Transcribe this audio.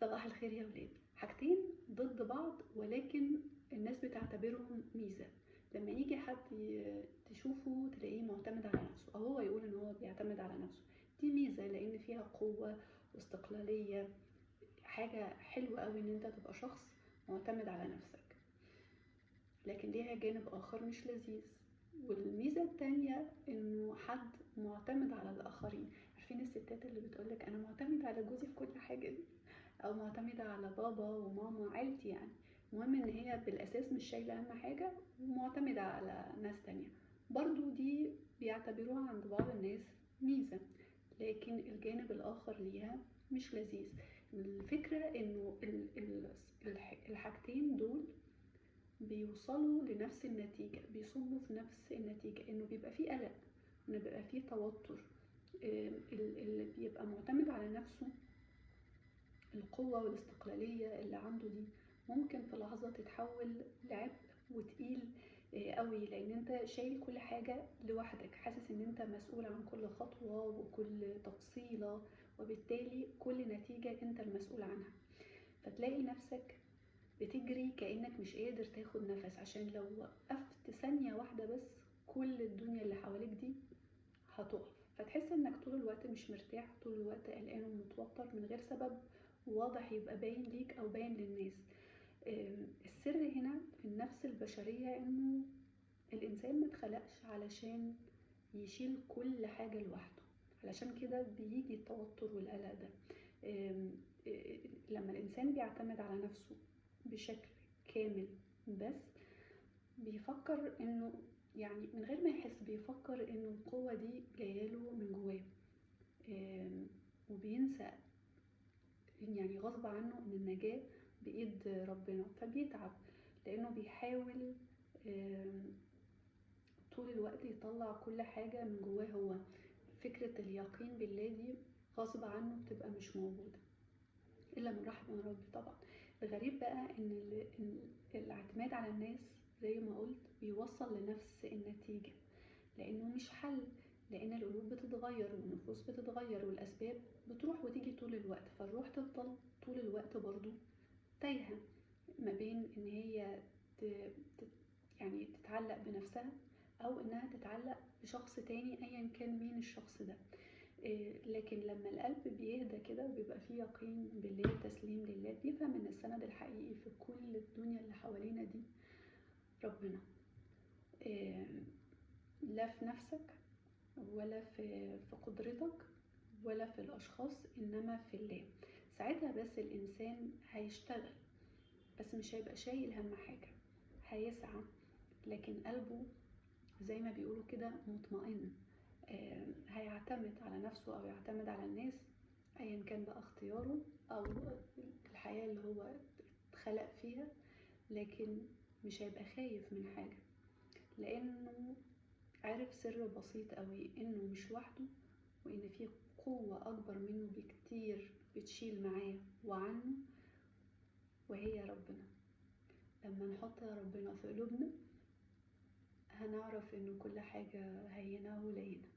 صباح الخير يا ولاد. حاجتين ضد بعض ولكن الناس بتعتبرهم ميزة. لما يجي حد تشوفه تلاقيه معتمد على نفسه او هو يقول ان هو بيعتمد على نفسه، دي ميزة لان فيها قوة واستقلالية. حاجة حلوة قوي ان انت تبقى شخص معتمد على نفسك، لكن ليها جانب اخر مش لذيذ. والميزة التانية انه حد معتمد على الاخرين. عارفين الستات اللي بتقولك انا معتمد على جوزي في كل حاجة دي، او معتمدة على بابا وماما عيلتي، يعني المهم ان هي بالاساس مش شايلة اهم حاجة ومعتمدة على ناس تانية. برضو دي بيعتبروها عند بعض الناس ميزة، لكن الجانب الاخر ليها مش لذيذ. الفكرة انه الحاجتين دول بيوصلوا لنفس النتيجة، بيصبوا في نفس النتيجة، انه بيبقى فيه قلق، انه بيبقى فيه توتر. اللي بيبقى معتمد على نفسه، القوة والاستقلالية اللي عنده دي ممكن في لحظة تتحول لعبء وتقيل قوي، لان انت شايل كل حاجة لوحدك، حاسس ان انت مسؤول عن كل خطوة وكل تفصيلة، وبالتالي كل نتيجة انت المسؤول عنها. فتلاقي نفسك بتجري كأنك مش قادر تاخد نفس، عشان لو وقفت ثانية واحدة بس كل الدنيا اللي حواليك دي هتقف. فتحس انك طول الوقت مش مرتاح، طول الوقت قلقان ومتوتر من غير سبب واضح يبقى باين ليك او باين للناس. السر هنا في النفس البشرية انه الانسان متخلقش علشان يشيل كل حاجة لوحده، علشان كده بيجي التوتر والقلق ده. لما الانسان بيعتمد على نفسه بشكل كامل، بس بيفكر انه يعني من غير ما يحس بيفكر انه القوة دي جايله من جواه، وبينسى يعني غصب عنه ان النجاة بإيد ربنا، فبيتعب لانه بيحاول طول الوقت يطلع كل حاجة من جواه هو. فكرة اليقين بالله دي غصب عنه بتبقى مش موجودة إلا من رحم ربي طبعا. الغريب بقى إن الاعتماد على الناس زي ما قلت بيوصل لنفس النتيجة، لأنه مش حل، لأن القلوب بتتغير والنفوس بتتغير والأسباب بتروح وتيجي طول الوقت، فالروح تفضل طول الوقت برضو تايهة ما بين إن هي يعني تتعلق بنفسها أو إنها تتعلق بشخص تاني أيا كان مين الشخص ده. لكن لما القلب بيهدى كده وبيبقى فيه يقين بالله وتسليم لله، بيفهم ان السند الحقيقي في كل الدنيا اللي حوالينا دي ربنا، لا في نفسك ولا في قدرتك ولا في الاشخاص، انما في الله. ساعتها بس الانسان هيشتغل، بس مش هيبقى شايل هم حاجة، هيسعى لكن قلبه زي ما بيقولوا كده مطمئن. هيعتمد على نفسه او يعتمد على الناس ايا كان بقى اختياره او الحياة اللي هو اتخلق فيها، لكن مش هيبقى خايف من حاجة، لانه عارف سر بسيط قوي انه مش وحده، وان في قوة اكبر منه بكتير بتشيل معاه وعنه، وهي ربنا. لما نحط ربنا في قلوبنا هنعرف انه كل حاجة هينة ولينة.